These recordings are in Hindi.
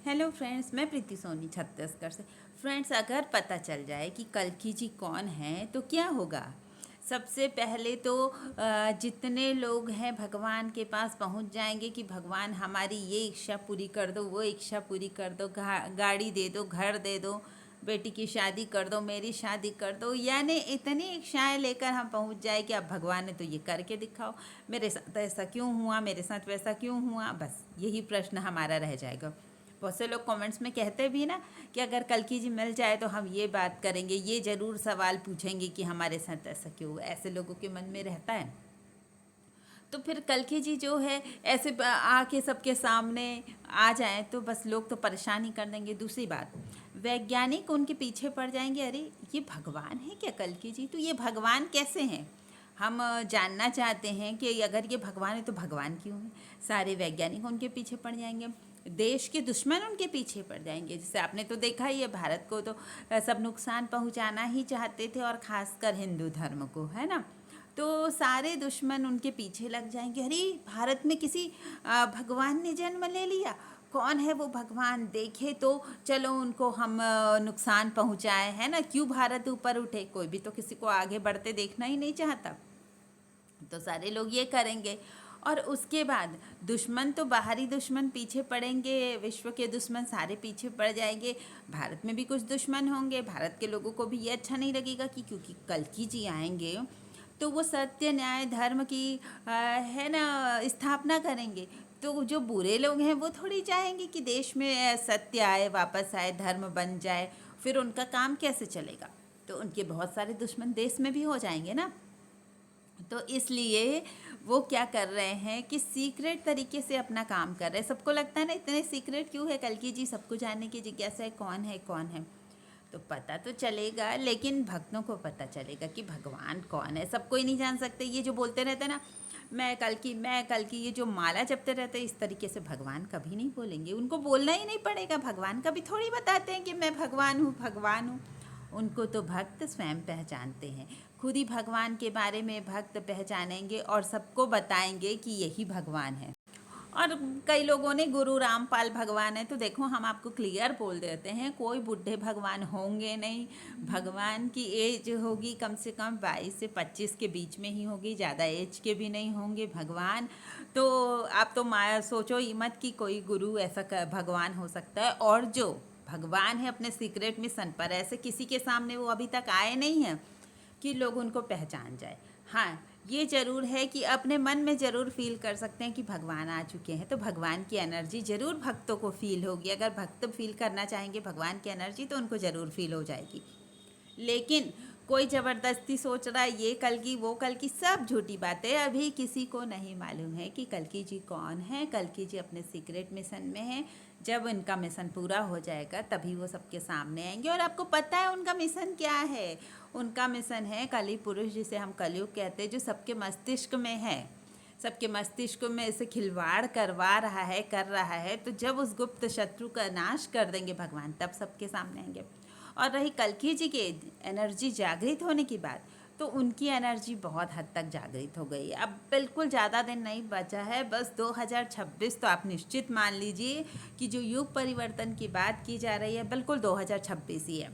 हेलो फ्रेंड्स, मैं प्रीति सोनी छत्तीसगढ़ से। फ्रेंड्स, अगर पता चल जाए कि कल्कि जी कौन है तो क्या होगा। सबसे पहले तो जितने लोग हैं भगवान के पास पहुंच जाएंगे कि भगवान हमारी ये इच्छा पूरी कर दो, वो इच्छा पूरी कर दो, गाड़ी दे दो, घर दे दो, बेटी की शादी कर दो, मेरी शादी कर दो। यानी इतनी इच्छाएं लेकर हम पहुंच जाए कि अब भगवान ने तो ये करके दिखाओ, मेरे साथ ऐसा क्यों हुआ, मेरे साथ वैसा क्यों हुआ। बस यही प्रश्न हमारा रह जाएगा। बहुत से लोग कमेंट्स में कहते भी ना कि अगर कल्कि जी मिल जाए तो हम ये बात करेंगे, ये ज़रूर सवाल पूछेंगे कि हमारे साथ ऐसा क्यों हुआ। ऐसे लोगों के मन में रहता है। तो फिर कल्कि जी जो है ऐसे आके सबके सामने आ जाए तो बस लोग तो परेशान ही कर देंगे। दूसरी बात, वैज्ञानिक उनके पीछे पड़ जाएंगे, अरे ये भगवान है क्या कल्कि जी, तो ये भगवान कैसे हैं। हम जानना चाहते हैं कि अगर ये भगवान है तो भगवान क्यों है। सारे वैज्ञानिक उनके पीछे पड़ जाएंगे, देश के दुश्मन उनके पीछे पड़ जाएंगे। जैसे आपने तो देखा ही है, भारत को तो सब नुकसान पहुंचाना ही चाहते थे, और ख़ासकर हिंदू धर्म को, है ना। तो सारे दुश्मन उनके पीछे लग जाएंगे, अरे भारत में किसी भगवान ने जन्म ले लिया, कौन है वो भगवान, देखे तो चलो उनको हम नुकसान पहुंचाए, है ना। क्यों भारत ऊपर उठे, कोई भी तो किसी को आगे बढ़ते देखना ही नहीं चाहता। तो सारे लोग ये करेंगे। और उसके बाद दुश्मन तो बाहरी दुश्मन पीछे पड़ेंगे, विश्व के दुश्मन सारे पीछे पड़ जाएंगे। भारत में भी कुछ दुश्मन होंगे, भारत के लोगों को भी ये अच्छा नहीं लगेगा कि क्योंकि कल्कि जी आएंगे तो वो सत्य न्याय धर्म की है ना स्थापना करेंगे। तो जो बुरे लोग हैं वो थोड़ी चाहेंगे कि देश में सत्य आए, वापस आए, धर्म बन जाए। फिर उनका काम कैसे चलेगा। तो उनके बहुत सारे दुश्मन देश में भी हो जाएंगे ना। तो इसलिए वो क्या कर रहे हैं कि सीक्रेट तरीके से अपना काम कर रहे हैं। सबको लगता है ना इतने सीक्रेट क्यों है कल्कि जी, सबको जानने की जिज्ञासा है कौन है कौन है। तो पता तो चलेगा, लेकिन भक्तों को पता चलेगा कि भगवान कौन है। सबको ही नहीं जान सकते। ये जो बोलते रहते हैं ना, मैं कल्कि, ये जो माला जपते रहते हैं, इस तरीके से भगवान कभी नहीं बोलेंगे। उनको बोलना ही नहीं पड़ेगा। भगवान कभी थोड़ी बताते हैं कि मैं भगवान हूँ, भगवान हूँ। उनको तो भक्त स्वयं पहचानते हैं। खुद ही भगवान के बारे में भक्त पहचानेंगे और सबको बताएंगे कि यही भगवान है। और कई लोगों ने गुरु रामपाल भगवान है, तो देखो हम आपको क्लियर बोल देते हैं, कोई बुढ़े भगवान होंगे नहीं। भगवान की एज होगी कम से कम 22 से 25 के बीच में ही होगी, ज़्यादा एज के भी नहीं होंगे भगवान। तो आप तो माया सोचो ही मत कि कोई गुरु ऐसा भगवान हो सकता है। और जो भगवान है अपने सीक्रेट मिशन पर, ऐसे किसी के सामने वो अभी तक आए नहीं हैं कि लोग उनको पहचान जाए। हाँ, ये ज़रूर है कि अपने मन में ज़रूर फील कर सकते हैं कि भगवान आ चुके हैं, तो भगवान की एनर्जी ज़रूर भक्तों को फील होगी। अगर भक्त फील करना चाहेंगे भगवान की एनर्जी तो उनको ज़रूर फील हो जाएगी। लेकिन कोई ज़बरदस्ती सोच रहा है ये कल्कि वो कल्कि, सब झूठी बातें। अभी किसी को नहीं मालूम है कि कल्कि जी कौन है। कल्कि जी अपने सीक्रेट मिशन में हैं। जब उनका मिशन पूरा हो जाएगा तभी वो सबके सामने आएंगे। और आपको पता है उनका मिशन क्या है। उनका मिशन है कली पुरुष, जिसे हम कलयुग कहते हैं, जो सबके मस्तिष्क में है। सबके मस्तिष्क में से खिलवाड़ करवा रहा है, कर रहा है। तो जब उस गुप्त शत्रु का नाश कर देंगे भगवान, तब सबके सामने आएंगे। और रही कल्कि जी के एनर्जी जागृत होने की बात, तो उनकी एनर्जी बहुत हद तक जागृत हो गई है। अब बिल्कुल ज़्यादा दिन नहीं बचा है, बस 2026 तो आप निश्चित मान लीजिए कि जो युग परिवर्तन की बात की जा रही है बिल्कुल 2026 ही है।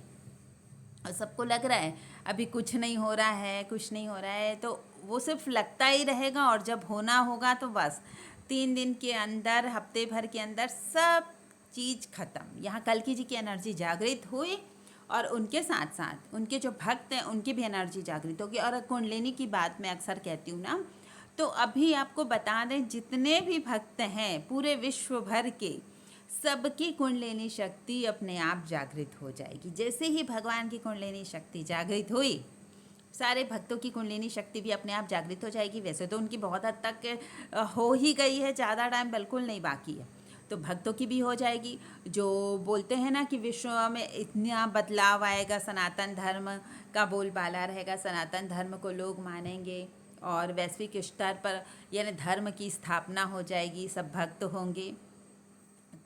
और सबको लग रहा है अभी कुछ नहीं हो रहा है, कुछ नहीं हो रहा है, तो वो सिर्फ लगता ही रहेगा। और जब होना होगा तो बस 3 दिन के अंदर, हफ्ते भर के अंदर सब चीज़ ख़त्म। यहाँ कल्कि जी की एनर्जी जागृत हुई, और उनके साथ साथ उनके जो भक्त हैं उनकी भी एनर्जी जागृत होगी। और कुंडलिनी की बात मैं अक्सर कहती हूँ ना, तो अभी आपको बता दें जितने भी भक्त हैं पूरे विश्व भर के, सबकी कुंडलिनी शक्ति अपने आप जागृत हो जाएगी। जैसे ही भगवान की कुंडलिनी शक्ति जागृत हुई, सारे भक्तों की कुंडलिनी शक्ति भी अपने आप जागृत हो जाएगी। वैसे तो उनकी बहुत हद तक हो ही गई है, ज़्यादा टाइम बिल्कुल नहीं बाकी है। तो भक्तों की भी हो जाएगी। जो बोलते हैं ना कि विश्व में इतना बदलाव आएगा, सनातन धर्म का बोलबाला रहेगा, सनातन धर्म को लोग मानेंगे, और वैश्विक स्तर पर यानी धर्म की स्थापना हो जाएगी, सब भक्त होंगे।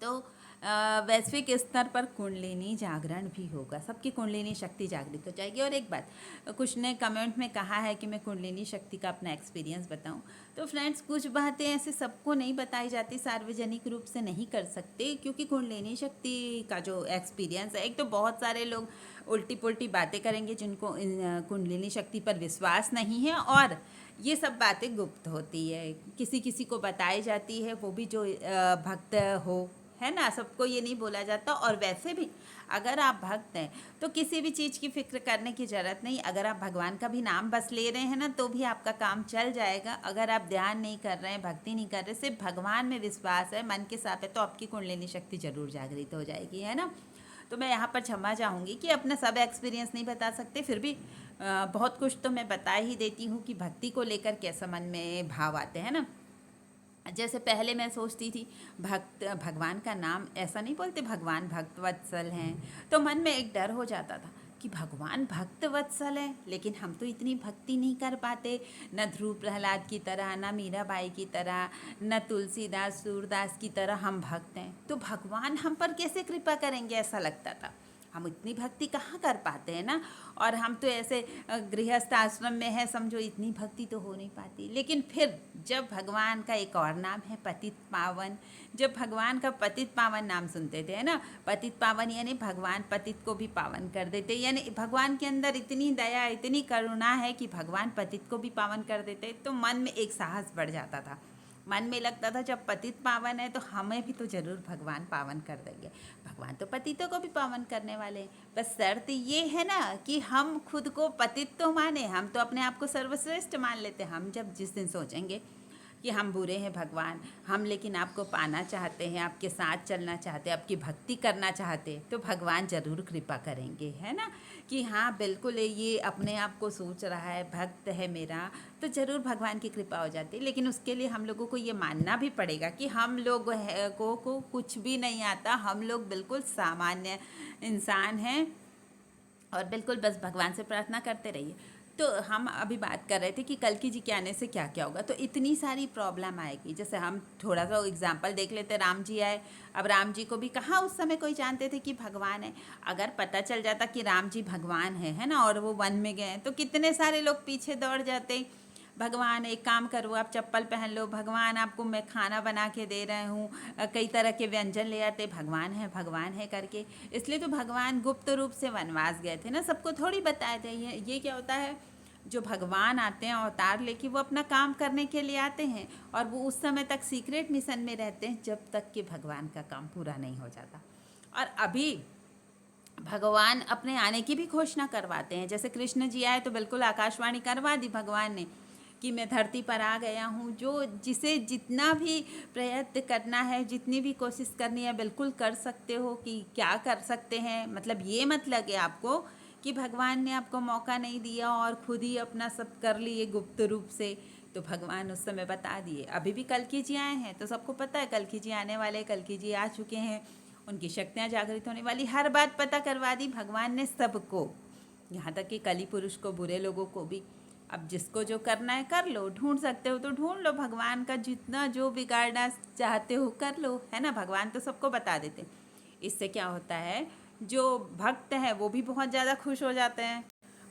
तो वैश्विक स्तर पर कुंडलिनी जागरण भी होगा, सबकी कुंडलिनी शक्ति जागृत हो जाएगी। और एक बात, कुछ ने कमेंट में कहा है कि मैं कुंडलिनी शक्ति का अपना एक्सपीरियंस बताऊं, तो फ्रेंड्स कुछ बातें ऐसे सबको नहीं बताई जाती, सार्वजनिक रूप से नहीं कर सकते, क्योंकि कुंडलिनी शक्ति का जो एक्सपीरियंस है, एक तो बहुत सारे लोग उल्टी पुल्टी बातें करेंगे जिनको कुंडलिनी शक्ति पर विश्वास नहीं है, और ये सब बातें गुप्त होती है, किसी किसी को बताई जाती है, वो भी जो भक्त हो, है ना, सबको ये नहीं बोला जाता। और वैसे भी अगर आप भक्त हैं तो किसी भी चीज़ की फिक्र करने की ज़रूरत नहीं, अगर आप भगवान का भी नाम बस ले रहे हैं ना तो भी आपका काम चल जाएगा। अगर आप ध्यान नहीं कर रहे हैं, भक्ति नहीं कर रहे, सिर्फ भगवान में विश्वास है, मन के साथ है, तो आपकी कुंडलिनी शक्ति जरूर जागृत हो जाएगी, है ना। तो मैं यहाँ पर क्षमा चाहूँगी कि अपना सब एक्सपीरियंस नहीं बता सकते, फिर भी बहुत कुछ तो मैं बता ही देती हूँ कि भक्ति को लेकर कैसा मन में भाव आते हैं ना। जैसे पहले मैं सोचती थी भगवान का नाम ऐसा नहीं बोलते, भगवान भक्त वत्सल हैं, तो मन में एक डर हो जाता था कि भगवान भक्त वत्सल है, लेकिन हम तो इतनी भक्ति नहीं कर पाते, न ध्रुव प्रहलाद की तरह, न मीराबाई की तरह, न तुलसीदास सूरदास की तरह हम भक्त हैं, तो भगवान हम पर कैसे कृपा करेंगे, ऐसा लगता था। हम इतनी भक्ति कहाँ कर पाते हैं ना, और हम तो ऐसे गृहस्थ आश्रम में है, समझो इतनी भक्ति तो हो नहीं पाती। लेकिन फिर जब भगवान का एक और नाम है पतित पावन, जब भगवान का पतित पावन नाम सुनते थे, है ना, पतित पावन यानी भगवान पतित को भी पावन कर देते, यानी भगवान के अंदर इतनी दया, इतनी करुणा है कि भगवान पतित को भी पावन कर देते, तो मन में एक साहस बढ़ जाता था। मन में लगता था जब पतित पावन है तो हमें भी तो जरूर भगवान पावन कर देंगे, भगवान तो पतितों को भी पावन करने वाले हैं। बस शर्त ये है ना कि हम खुद को पतित तो माने, हम तो अपने आप को सर्वश्रेष्ठ मान लेते हैं। हम जब जिस दिन सोचेंगे कि हम बुरे हैं भगवान, हम लेकिन आपको पाना चाहते हैं, आपके साथ चलना चाहते हैं, आपकी भक्ति करना चाहते हैं, तो भगवान ज़रूर कृपा करेंगे, है ना, कि हाँ बिल्कुल ये अपने आप को सोच रहा है, भक्त है मेरा, तो ज़रूर भगवान की कृपा हो जाती है। लेकिन उसके लिए हम लोगों को ये मानना भी पड़ेगा कि हम लोग को कुछ भी नहीं आता, हम लोग बिल्कुल सामान्य इंसान हैं, और बिल्कुल बस भगवान से प्रार्थना करते रहिए। तो हम अभी बात कर रहे थे कि कल्कि जी के आने से क्या क्या होगा, तो इतनी सारी प्रॉब्लम आएगी। जैसे हम थोड़ा सा एग्जांपल देख लेते, राम जी आए, अब राम जी को भी कहाँ उस समय कोई जानते थे कि भगवान है। अगर पता चल जाता कि राम जी भगवान है ना, और वो वन में गए, तो कितने सारे लोग पीछे दौड़ जाते, भगवान एक काम करो, आप चप्पल पहन लो, भगवान आपको मैं खाना बना के दे रहे हूँ, कई तरह के व्यंजन ले आते, भगवान है करके। इसलिए तो भगवान गुप्त रूप से वनवास गए थे ना, सबको थोड़ी बताए थे। ये क्या होता है, जो भगवान आते हैं अवतार लेके, वो अपना काम करने के लिए आते हैं, और वो उस समय तक सीक्रेट मिशन में रहते हैं जब तक कि भगवान का काम पूरा नहीं हो जाता। और अभी भगवान अपने आने की भी घोषणा करवाते हैं। जैसे कृष्ण जी आए तो बिल्कुल आकाशवाणी करवा दी भगवान ने कि मैं धरती पर आ गया हूँ, जो जिसे जितना भी प्रयत्न करना है, जितनी भी कोशिश करनी है, बिल्कुल कर सकते हो। कि क्या कर सकते हैं, मतलब ये मत लगे आपको कि भगवान ने आपको मौका नहीं दिया और खुद ही अपना सब कर लिए गुप्त रूप से, तो भगवान उस समय बता दिए। अभी भी कल्कि जी आए हैं तो सबको पता है कल्कि जी आने वाले, कल्कि जी आ चुके हैं, उनकी शक्तियाँ जागृत होने वाली, हर बात पता करवा दी भगवान ने सबको, यहाँ तक कि कली पुरुष को, बुरे लोगों को भी। अब जिसको जो करना है कर लो, ढूंढ सकते हो तो ढूंढ लो, भगवान का जितना जो बिगाड़ना चाहते हो कर लो, है ना, भगवान तो सबको बता देते। इससे क्या होता है, जो भक्त हैं वो भी बहुत ज़्यादा खुश हो जाते हैं,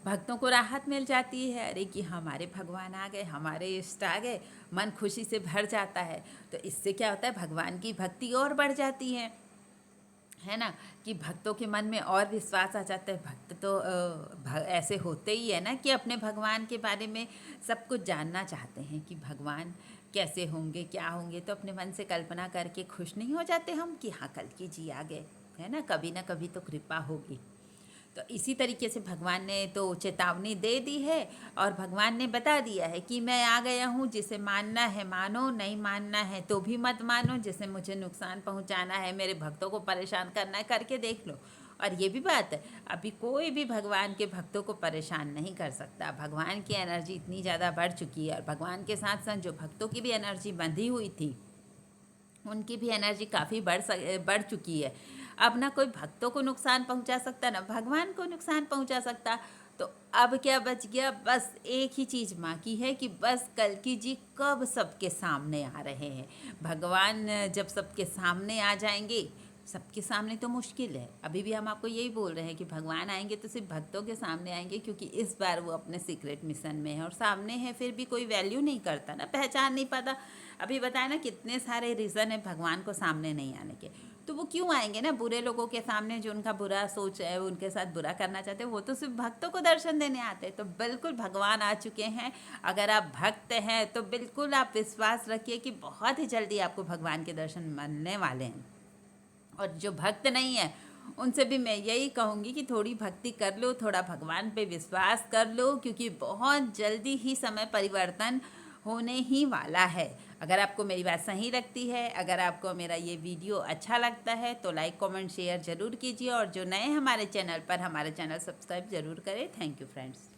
भक्तों को राहत मिल जाती है, अरे कि हमारे भगवान आ गए, हमारे इष्ट आ गए, मन खुशी से भर जाता है। तो इससे क्या होता है, भगवान की भक्ति और बढ़ जाती है ना, कि भक्तों के मन में और विश्वास आ जाता है। भक्त तो ऐसे होते ही है ना कि अपने भगवान के बारे में सब कुछ जानना चाहते हैं कि भगवान कैसे होंगे, क्या होंगे, तो अपने मन से कल्पना करके खुश नहीं हो जाते हम कि हाँ कल्कि जी आ गए, है ना कभी तो कृपा होगी। तो इसी तरीके से भगवान ने तो चेतावनी दे दी है, और भगवान ने बता दिया है कि मैं आ गया हूँ, जिसे मानना है मानो, नहीं मानना है तो भी मत मानो, जिसे मुझे नुकसान पहुँचाना है, मेरे भक्तों को परेशान करना है, करके देख लो। और ये भी बात है, अभी कोई भी भगवान के भक्तों को परेशान नहीं कर सकता। भगवान की एनर्जी इतनी ज़्यादा बढ़ चुकी है, और भगवान के साथ साथ जो भक्तों की भी एनर्जी बंधी हुई थी, उनकी भी एनर्जी काफ़ी बढ़ चुकी है। अब ना कोई भक्तों को नुकसान पहुंचा सकता, ना भगवान को नुकसान पहुंचा सकता। तो अब क्या बच गया, बस एक ही चीज़ बाकी है कि बस कल्कि जी कब सबके सामने आ रहे हैं। भगवान जब सबके सामने आ जाएंगे सबके सामने तो मुश्किल है। अभी भी हम आपको यही बोल रहे हैं कि भगवान आएंगे तो सिर्फ भक्तों के सामने आएंगे, क्योंकि इस बार वो अपने सीक्रेट मिशन में है और सामने है फिर भी कोई वैल्यू नहीं करता ना, पहचान नहीं पाता। अभी बताया ना कितने सारे रीज़न है भगवान को सामने नहीं आने के, तो वो क्यों आएंगे ना बुरे लोगों के सामने, जो उनका बुरा सोच है, उनके साथ बुरा करना चाहते हैं, वो तो सिर्फ भक्तों को दर्शन देने आते हैं। तो बिल्कुल भगवान आ चुके हैं। अगर आप भक्त हैं तो बिल्कुल आप विश्वास रखिए कि बहुत ही जल्दी आपको भगवान के दर्शन मिलने वाले हैं। और जो भक्त नहीं है उनसे भी मैं यही कहूँगी कि थोड़ी भक्ति कर लो, थोड़ा भगवान पे विश्वास कर लो, क्योंकि बहुत जल्दी ही समय परिवर्तन होने ही वाला है। अगर आपको मेरी बात सही लगती है, अगर आपको मेरा ये वीडियो अच्छा लगता है तो लाइक कमेंट शेयर ज़रूर कीजिए, और जो नए हमारे चैनल पर, हमारे चैनल सब्सक्राइब ज़रूर करें। Thank you friends.